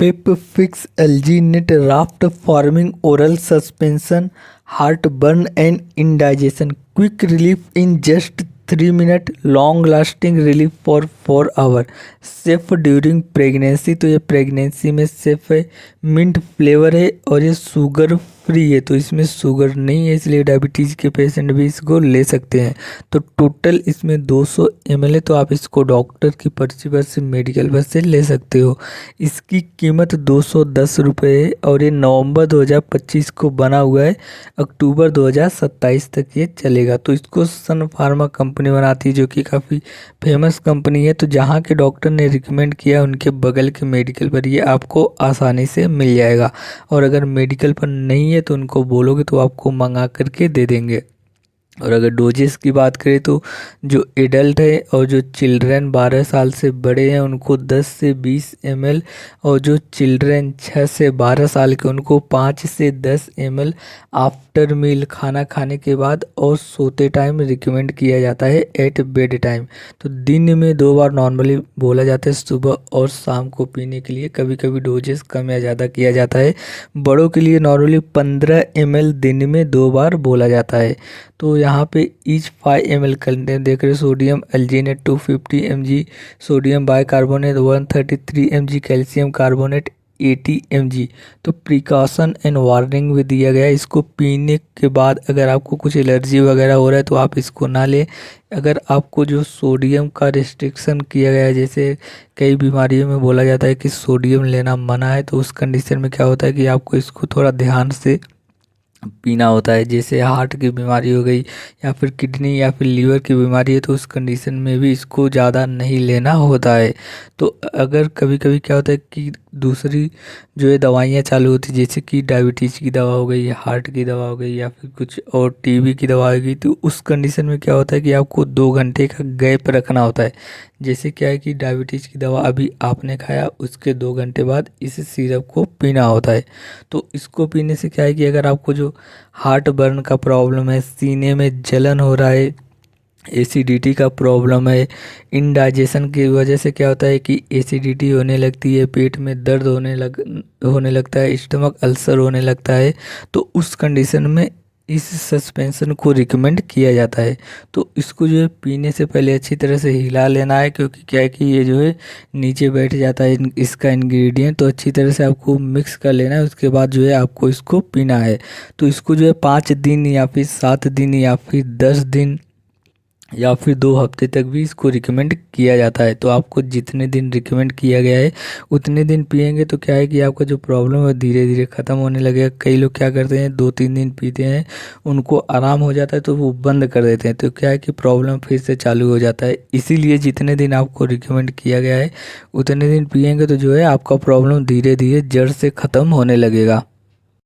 Pep fix LG net raft forming oral suspension heartburn and indigestion quick relief in just 3 minute long lasting relief for 4 hour safe during pregnancy. तो ये pregnancy में safe है, mint flavour है और ये sugar free है। तो इसमें शुगर नहीं है, इसलिए डायबिटीज़ के पेशेंट भी इसको ले सकते हैं। तो टोटल इसमें 200 ml है। तो आप इसको डॉक्टर की पर्ची पर से मेडिकल पर से ले सकते हो। इसकी कीमत 210 रुपये है और ये नवंबर 2025 को बना हुआ है, अक्टूबर 2027 तक ये चलेगा। तो इसको सन फार्मा कंपनी बनाती है, जो कि काफ़ी फेमस कंपनी है। तो जहाँ के डॉक्टर ने रिकमेंड किया उनके बगल के मेडिकल पर ये आपको आसानी से मिल जाएगा। और अगर मेडिकल पर नहीं है तो उनको बोलोगे तो आपको मंगा करके दे देंगे। और अगर डोजेस की बात करें तो जो एडल्ट है और जो चिल्ड्रन 12 साल से बड़े हैं उनको 10 से 20 ml, और जो चिल्ड्रन 6 से 12 साल के उनको 5 से 10 ml आफ्टर मील, खाना खाने के बाद और सोते टाइम रिकमेंड किया जाता है एट बेड टाइम। तो दिन में 2 बार नॉर्मली बोला जाता है, सुबह और शाम को पीने के लिए। कभी कभी डोजेस कम या ज़्यादा किया जाता है। बड़ों के लिए नॉर्मली 15 ml दिन में 2 बार बोला जाता है। तो यहाँ पे ईच 5 ml कंटेंट देख रहे हो। Sodium alginate 250 mg, sodium bicarbonate 133 mg, calcium carbonate 80 mg। तो प्रिकॉशन एंड वार्निंग भी दिया गया है। इसको पीने के बाद अगर आपको कुछ एलर्जी वगैरह हो रहा है तो आप इसको ना लें। अगर आपको जो सोडियम का रिस्ट्रिक्शन किया गया है, जैसे कई बीमारियों में बोला जाता है कि सोडियम लेना मना है, तो उस कंडीशन में क्या होता है कि आपको इसको थोड़ा ध्यान से पीना होता है। जैसे हार्ट की बीमारी हो गई या फिर किडनी या फिर लीवर की बीमारी है, तो उस कंडीशन में भी इसको ज़्यादा नहीं लेना होता है। तो अगर कभी कभी क्या होता है कि दूसरी जो है दवाइयाँ चालू होती है, जैसे कि डायबिटीज़ की दवा हो गई, हार्ट की दवा हो गई या फिर कुछ और टीबी की दवा हो गई, तो उस कंडीशन में क्या होता है कि आपको 2 घंटे का गैप रखना होता है। जैसे क्या है कि डायबिटीज़ की दवा अभी आपने खाया, उसके 2 घंटे बाद इस सिरप को पीना होता है। तो इसको पीने से क्या है कि अगर आपको जो हार्ट बर्न का प्रॉब्लम है, सीने में जलन हो रहा है, एसिडिटी का प्रॉब्लम है, इनडाइजेशन की वजह से क्या होता है कि एसिडिटी होने लगती है, पेट में दर्द होने लगता है, स्टमक अल्सर होने लगता है, तो उस कंडीशन में इस सस्पेंशन को रिकमेंड किया जाता है। तो इसको जो है पीने से पहले अच्छी तरह से हिला लेना है, क्योंकि क्या है कि ये जो है नीचे बैठ जाता है इसका इंग्रेडिएंट। तो अच्छी तरह से आपको मिक्स कर लेना है, उसके बाद जो है आपको इसको पीना है। तो इसको जो है 5 दिन या फिर 7 दिन या फिर 10 दिन या फिर 2 हफ्ते तक भी इसको रिकमेंड किया जाता है। तो आपको जितने दिन रिकमेंड किया गया है उतने दिन पिएंगे तो क्या है कि आपका जो प्रॉब्लम है धीरे धीरे ख़त्म होने लगेगा। कई लोग क्या करते हैं 2-3 दिन पीते हैं, उनको आराम हो जाता है तो वो बंद कर देते हैं, तो क्या है कि प्रॉब्लम फिर से चालू हो जाता है। इसीलिए जितने दिन आपको रिकमेंड किया गया है उतने दिन पिएंगे तो जो है आपका प्रॉब्लम धीरे धीरे जड़ से ख़त्म होने लगेगा।